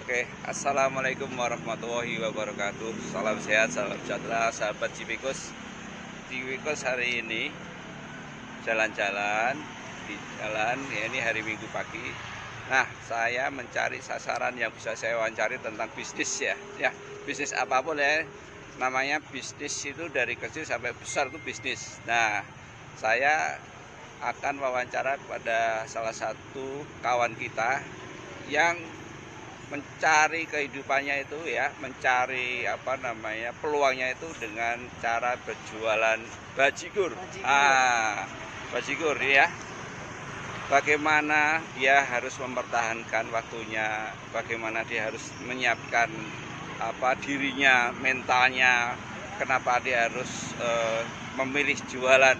Oke, assalamualaikum warahmatullahi wabarakatuh. Salam sehat, salam sejahtera, sahabat Civikus. Civikus hari ini jalan-jalan di jalan, ya ini hari Minggu pagi. Nah, saya mencari sasaran yang bisa saya wawancari tentang bisnis ya. Ya, bisnis apapun ya. Namanya bisnis itu dari kecil sampai besar itu bisnis. Nah, saya akan wawancara pada salah satu kawan kita yang mencari kehidupannya itu ya, mencari peluangnya itu dengan cara berjualan bajigur. Bajigur ya. Bagaimana dia harus mempertahankan waktunya, bagaimana dia harus menyiapkan dirinya, mentalnya, kenapa dia harus memilih jualan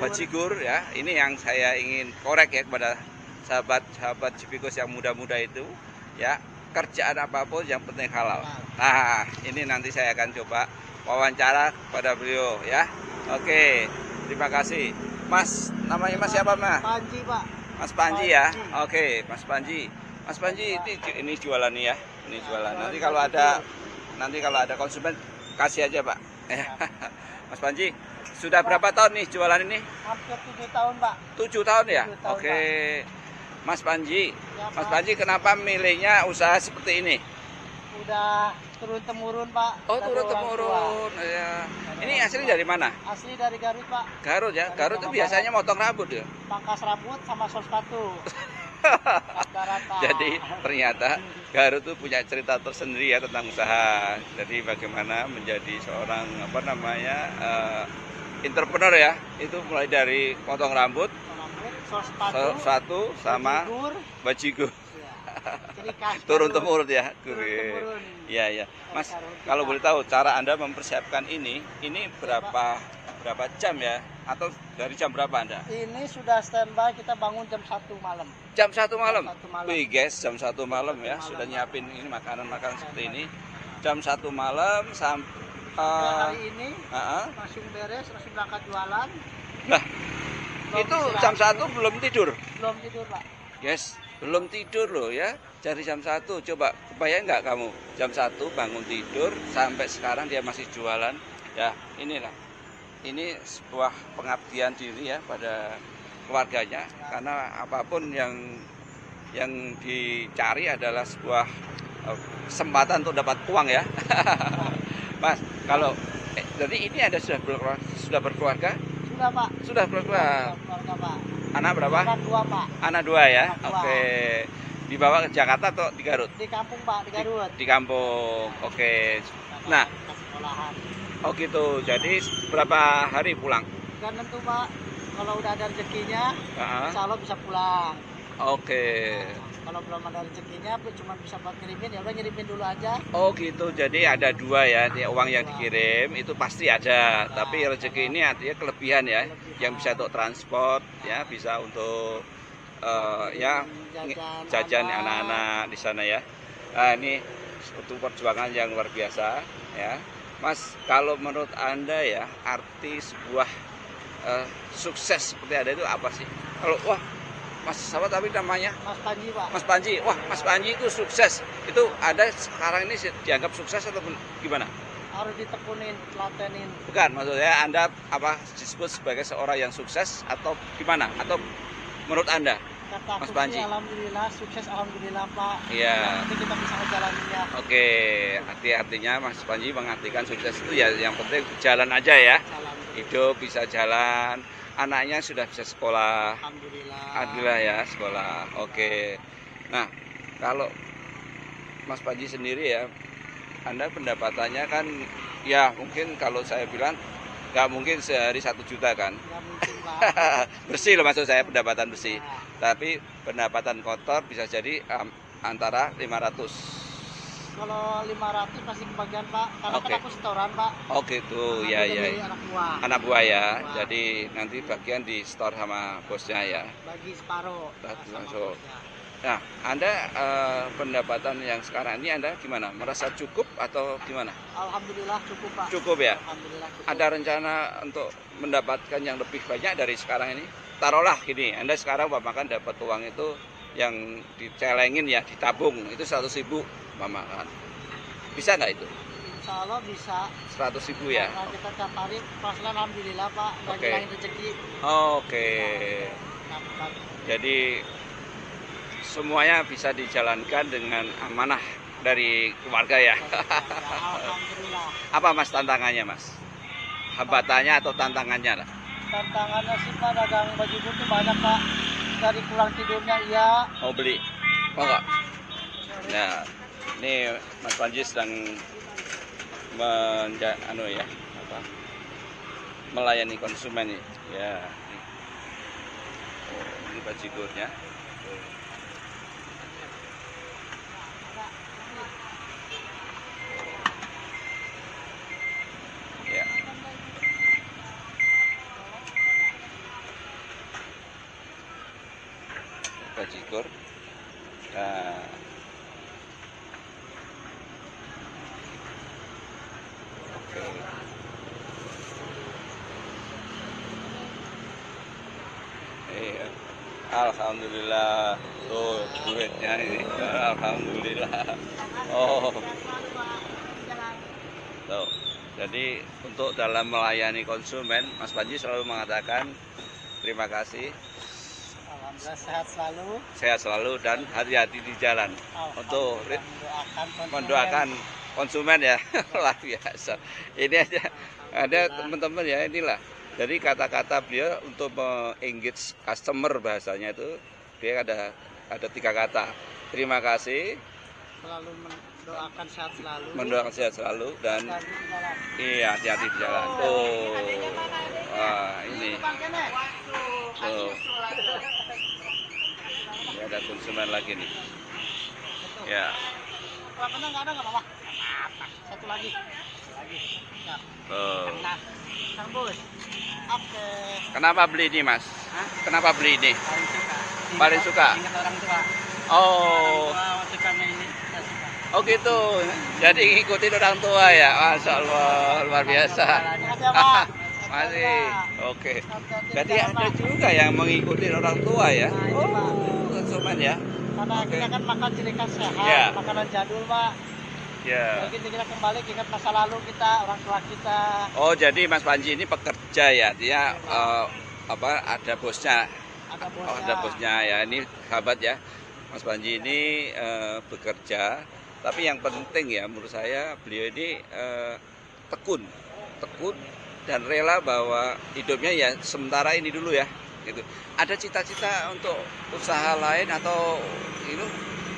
bajigur ya. Ini yang saya ingin korek ya kepada sahabat-sahabat Civikus yang muda-muda itu. Ya, kerjaan apapun yang penting halal. Nah, ini nanti saya akan coba wawancara pada beliau ya. Oke, terima kasih. Mas, namanya Mas siapa, Mas? Panji, Pak. Mas Panji ya. Oke, Mas Panji. Mas Panji ini jualan nih ya. Ini jualan. Nanti kalau ada konsumen kasih aja, Pak. Mas Panji, sudah berapa tahun nih jualan ini? Hampir 7 tahun, Pak. 7 tahun ya? 7 tahun, Oke. Mas Panji, ya, Mas Panji kenapa milihnya usaha seperti ini? Udah turun-temurun, Pak. Oh, Dari turun-temurun. Ya. Ini asli dari mana? Asli dari Garut, Pak. Garut ya. Dari Garut itu Jawa biasanya motong rambut ya. Pangkas rambut sama sol sepatu. Rata-rata. Jadi ternyata Garut itu punya cerita tersendiri ya tentang usaha. Jadi bagaimana menjadi seorang entrepreneur ya. Itu mulai dari potong rambut, Sol sepatu sama bajigur. Turun-temurun ya. Turun-temurun. Iya, iya. Mas, kalau boleh tahu cara Anda mempersiapkan ini berapa jam ya? Atau dari jam berapa Anda? Ini sudah standby, kita bangun jam 1 malam. Jam 1 malam? Jam 1 malam. Wih guys, jam 1 malam ya. Sudah nyiapin ini makanan-makanan seperti ini. Jam 1 malam sampai hari ini langsung beres, langsung berangkat jualan. Nah, itu jam 1 belum tidur? Belum tidur, Pak. Yes, belum tidur loh ya. Dari jam 1, coba kebayang nggak kamu? Jam 1 bangun tidur, sampai sekarang dia masih jualan. Ya, inilah. Ini sebuah pengabdian diri ya pada keluarganya. Karena apapun yang dicari adalah sebuah kesempatan untuk dapat uang ya. Mas, kalau jadi ini ada sudah berkeluarga? Sudah, Pak. Sudah berkeluarga. Keluarga, Pak. Anak berapa? Anak 2, Pak. Anak 2 ya. Anak 2. Oke. Dibawa ke Jakarta atau di Garut? Di kampung, Pak, di Garut. Di kampung. Oke. Nah, sekolahan. oh gitu. Jadi berapa hari pulang? Gak nentu, Pak. Kalau udah ada rezekinya, insya Allah bisa pulang. Oke. Kalau belum ada rezekinya, cuma bisa buat ngirimin, ya udah ngirimin dulu aja. Oh gitu. Jadi ada 2 ya. Uang yang dikirim itu pasti ada. Tapi rezeki ini artinya kelebihan ya. Yang bisa untuk transport ya, bisa untuk jajan anak-anak di sana ya. Nah, ini suatu perjuangan yang luar biasa ya. Mas, kalau menurut Anda ya, arti sebuah sukses seperti ada itu apa sih? Kalau Mas siapa tapi namanya? Mas Panji, Pak. Mas Panji. Wah, Mas Panji itu sukses. Itu ada sekarang ini dianggap sukses atau gimana? Harus ditekunin, telatenin. Bukan, maksudnya Anda disebut sebagai seorang yang sukses atau gimana? Atau menurut Anda? Kata Mas aku Panji. sih alhamdulillah, sukses alhamdulillah, Pak. Iya. Nanti kita bisa ngejalaninnya. Oke, artinya Mas Panji mengartikan sukses itu ya yang penting jalan aja ya. Salam. Hidup bisa jalan, anaknya sudah bisa sekolah. Alhamdulillah. Alhamdulillah ya sekolah. Oke. Nah, kalau Mas Panji sendiri ya, Anda pendapatannya kan ya mungkin kalau saya bilang nggak mungkin sehari 1 juta kan. Nggak mungkin, Pak. Bersih loh maksud saya, pendapatan bersih. Nah, Tapi pendapatan kotor bisa jadi antara 500. kalau 500 masih kebagian, Pak. Karena Oke. kan aku setoran, Pak. Oh gitu, Nanti ya dari ya. anak buah. Anak buah ya. Buah. Jadi nanti bagian di store sama bosnya ya. Bagi separuh. Bagi sama masuk. bosnya. Nah, Anda pendapatan yang sekarang ini Anda gimana? Merasa cukup atau gimana? Alhamdulillah cukup, Pak. Cukup ya? Alhamdulillah cukup. Ada rencana untuk mendapatkan yang lebih banyak dari sekarang ini? Taruhlah gini, Anda sekarang Bapak kan dapat uang itu yang dicelengin ya, ditabung itu 100.000 mama kan. Bisa nggak itu? Insya Allah bisa. 100.000 ya. Karena kita tiap hari pasal alhamdulillah Pak, nggak Oke. ngilangin rezeki. Oke. Dapat. Jadi semuanya bisa dijalankan dengan amanah dari keluarga ya. Ya, alhamdulillah. Apa Mas tantangannya Mas? Hambatannya atau tantangannya lah? Tantangannya sih Pak, dagang baju putih banyak Pak. Dari kurang tidurnya iya. Mau beli? Mau nggak? Nah, ini Mas Panji sedang melayani konsumen nih. Ya. Oh, ini bajigurnya. Ya. Bajigur. Nah. Oke. Iya. Alhamdulillah. Tuh duitnya ini. Alhamdulillah. Oh. Tuh. Jadi untuk dalam melayani konsumen, Mas Panji selalu mengatakan terima kasih, Alhamdulillah sehat selalu. sehat selalu dan hati-hati di jalan. Untuk mendoakan konsumen ya, luar biasa. Ini aja ada teman-teman ya, inilah. Jadi kata-kata beliau untuk engage customer bahasanya itu dia ada 3 kata. Terima kasih, Selalu mendoakan sehat selalu. mendoakan sehat selalu dan Selalu di jalan. iya hati-hati di jalan. Tuh, wah ini. Tuh. Ini ada konsumen lagi nih. Ya. Kelapanya nggak ada nggak apa-apa. Satu lagi. Ya. Tuh. Nah, Kang Bus. Oke. Kenapa beli ini Mas? Hah? Kenapa beli ini? Paling suka. Paling suka? Ingat orang tua. Oh, Orang tua sukanya ini saya suka. oh gitu. Jadi ngikutin orang tua ya. Masya Allah, luar biasa. Makasih ya, Pak. Masih. Oke. Hati-hati di Jadi jalan, ada Pak. juga yang mengikuti orang tua ya. Nah, ini, Pak. Oh, konsumen ya. Karena Oke. kita kan makan cirikan sehat, Ya. makanan jadul, Pak. Ya. Jadi kita kembali ingat masa lalu kita, orang tua kita. Oh, jadi Mas Panji ini pekerja ya. Dia ada bosnya. Ada bosnya. Oh, ada bosnya ya. Ini sahabat ya. Mas Panji ini bekerja, tapi yang penting ya menurut saya beliau ini tekun dan rela bahwa hidupnya ya sementara ini dulu ya. Gitu. Ada cita-cita untuk usaha lain atau itu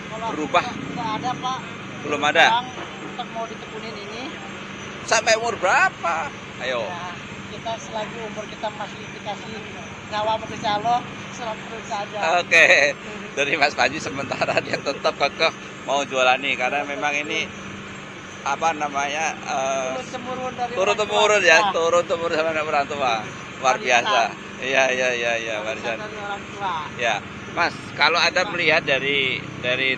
Kalau berubah? nggak ada, Pak. Belum ada. Sekarang untuk mau ditekunin ini, Sampai umur berapa? Ayo. ya, kita selagi umur kita masih dikasih nyawa bekerja Allah, selalu terus saja. Oke. Dari Mas Panji sementara dia tetap kekeh mau jualan nih karena memang ini apa namanya Turun temurun dari turun orang tua temurun ya, kita. turun temurun sama orang tua. Luar biasa. Iya Warisan warisan. dari orang tua. Ya, Mas, kalau Anda melihat dari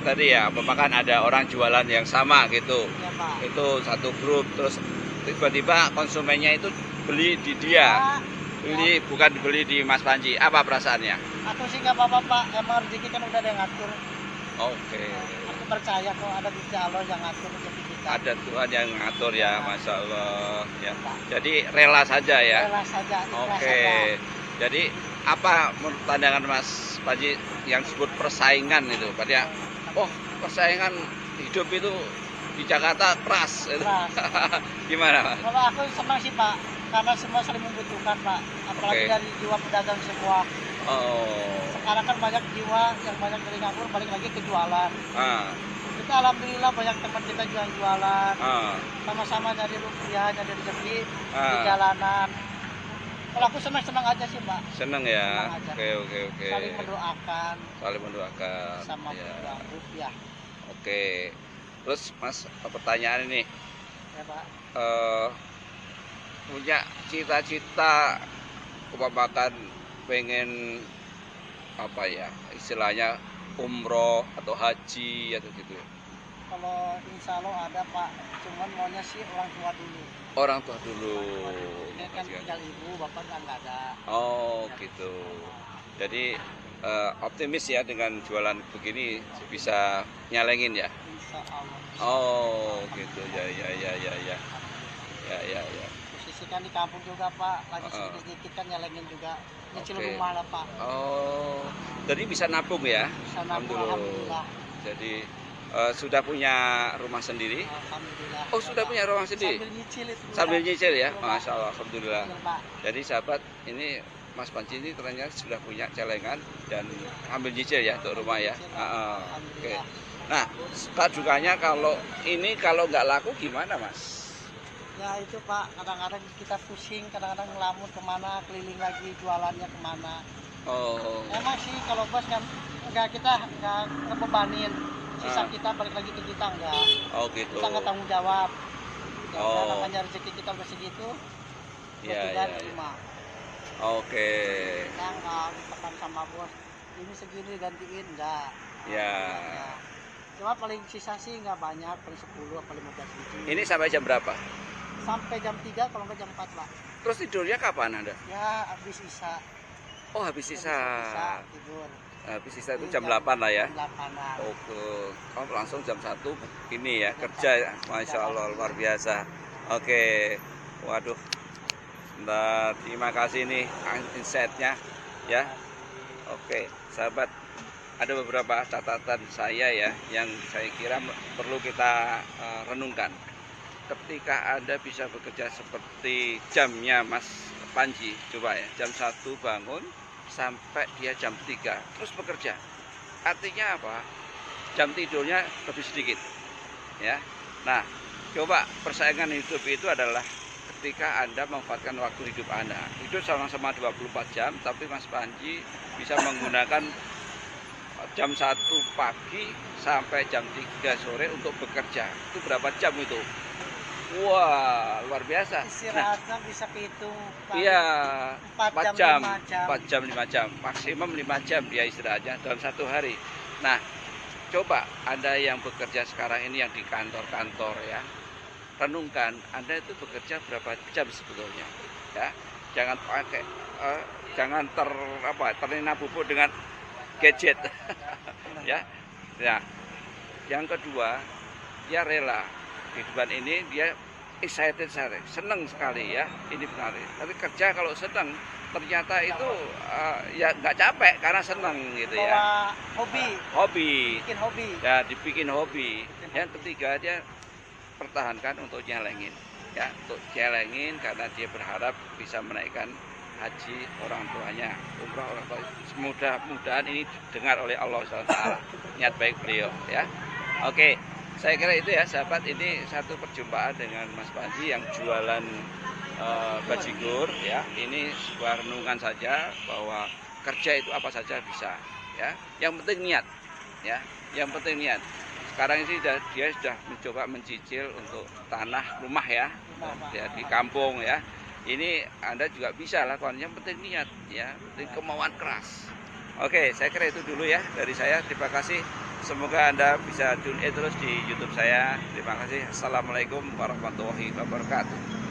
tadi ya, kan ada orang jualan yang sama gitu. Ya, Pak. Itu satu grup terus tiba-tiba konsumennya itu beli di dia. Ya, Bukan beli di Mas Panji. Apa perasaannya? aku sih nggak apa-apa, Pak. Emang rezeki kan udah ada yang ngatur. Oke. Aku percaya kok ada Gusti Allah yang ngatur rezeki kita. Ada Tuhan yang ngatur ya, Masya Allah ya. Jadi rela saja ya. Rela saja, ikhlas Oke. saja. Jadi apa menurut pandangan Mas Panji yang disebut persaingan itu? Padahal oh, persaingan hidup itu di Jakarta keras. Keras. Gimana, Mas? Kalau aku senang sih, Pak, karena semua saling membutuhkan, Pak. Apalagi Oke. dari jiwa pedagang semua. Oh. Sekarang kan banyak jiwa yang banyak dari nganggur balik lagi ke jualan. Ah, Kita alhamdulillah banyak teman kita jualan, ah, sama-sama nyari rupiah, nyari rezeki di ah. jalanan. Kalau aku senang aja sih, Pak. Seneng ya. Senang aja. Oke. Saling mendoakan Saling mendoakan. sama Ya. pedagang rupiah. Oke. Terus Mas, pertanyaan ini Ya, Pak. punya cita-cita umpamakan pengen apa ya istilahnya umroh atau haji atau gitu ya? Kalau insya Allah ada, Pak. Cuman maunya sih orang tua dulu. Orang tua dulu. Ini kan tinggal ibu, bapak kan nggak ada. Oh gitu. Jadi optimis ya dengan jualan begini bisa nyalengin ya. Insya Allah. Oh gitu ya ya ya ya ya ya ya ya. Posisi kan di kampung juga Pak, lagi Heeh. sedikit-sedikit kan nyalengin juga. Nyicil Oke. rumah lah Pak. Oh, jadi bisa nabung ya? Bisa nabung, alhamdulillah. Jadi sudah punya rumah sendiri? Alhamdulillah. Oh sudah punya rumah sendiri? Sambil nyicil itu. Sambil nyicil ya? Iya, Pak. Masya Allah, alhamdulillah. Nyicil, Pak. Jadi sahabat, ini Mas Panji ini ternyata sudah punya celengan dan ambil nyicil ya untuk rumah ya. Nyicil, Pak. Oke. Alhamdulillah. Nah, suka dukanya kalau nggak laku gimana Mas? Ya itu Pak, kadang-kadang kita pusing, kadang-kadang ngelamun kemana, keliling lagi jualannya kemana. Oh, Emang sih kalau bos kan kita nggak ngebebanin, sisa Ah. kita balik lagi ke kita enggak. oh gitu. Kita nggak tanggung jawab. Ya udah, Oh. namanya rezeki kita udah segitu, Iya, kita iya, iya. terima. Oke. Kita nggak ditekan sama bos, ini segini gantiin enggak. Ya. Enggak. Cuma paling sisa sih nggak banyak, paling 10 atau 15 biji. Ini sampai jam berapa? Sampai jam 3 kalau nggak jam 4 Pak. Terus tidurnya kapan Anda? Ya habis isya. Oh, habis sisa. Tidur. Habis sisa itu jam 8 lah ya. Jam 8-an. Oke. Oh, langsung jam 1 ini ya kerja ya. Masya Allah luar biasa. Oke. Waduh. Nah, terima kasih nih insight-nya ya. Oke, sahabat. Ada beberapa catatan saya ya yang saya kira perlu kita renungkan. Ketika Anda bisa bekerja seperti jamnya Mas Panji, coba ya, jam 1 bangun sampai dia jam 3 terus bekerja. Artinya apa? Jam tidurnya lebih sedikit. Ya. Nah, coba persaingan hidup itu adalah ketika Anda memanfaatkan waktu hidup Anda. Hidup sama-sama 24 jam, tapi Mas Panji bisa menggunakan jam 1 pagi sampai jam 3 sore untuk bekerja. Itu berapa jam itu? Wah, luar biasa. Nah, Istirahatnya bisa kehitung paling iya, 4 4 jam, jam, 5 jam. 4 jam, 5 jam, maksimum 5 jam dia istirahatnya dalam satu hari. Nah, coba Anda yang bekerja sekarang ini yang di kantor-kantor ya, renungkan Anda itu bekerja berapa jam sebetulnya, ya. Jangan pakai, jangan terlena bubuk dengan gadget, ya. Nah, yang kedua, dia rela kehidupan ini dia excited sekali, senang sekali ya, ini benar. Tapi kerja kalau senang ternyata itu ya nggak capek karena senang gitu ya. Bawa hobi, Hobi, bikin hobi. ya dibikin hobi. Yang ketiga dia pertahankan untuk nyelengin, ya untuk nyelengin karena dia berharap bisa menaikkan haji orang tuanya, umrah orang tua. Mudah-mudahan ini didengar oleh Allah SWT, niat baik beliau ya. Oke, saya kira itu ya sahabat, ini satu perjumpaan dengan Mas Panji yang jualan bajigur ya. Ini sebuah renungan saja bahwa kerja itu apa saja bisa ya. Yang penting niat ya. Yang penting niat. Sekarang ini dia sudah mencoba mencicil untuk tanah rumah ya, ya di kampung ya. Ini Anda juga bisa lakukan. Yang penting niat ya, penting kemauan keras. Oke, saya kira itu dulu ya dari saya. Terima kasih. Semoga Anda bisa tune in terus di YouTube saya. Terima kasih. Assalamualaikum warahmatullahi wabarakatuh.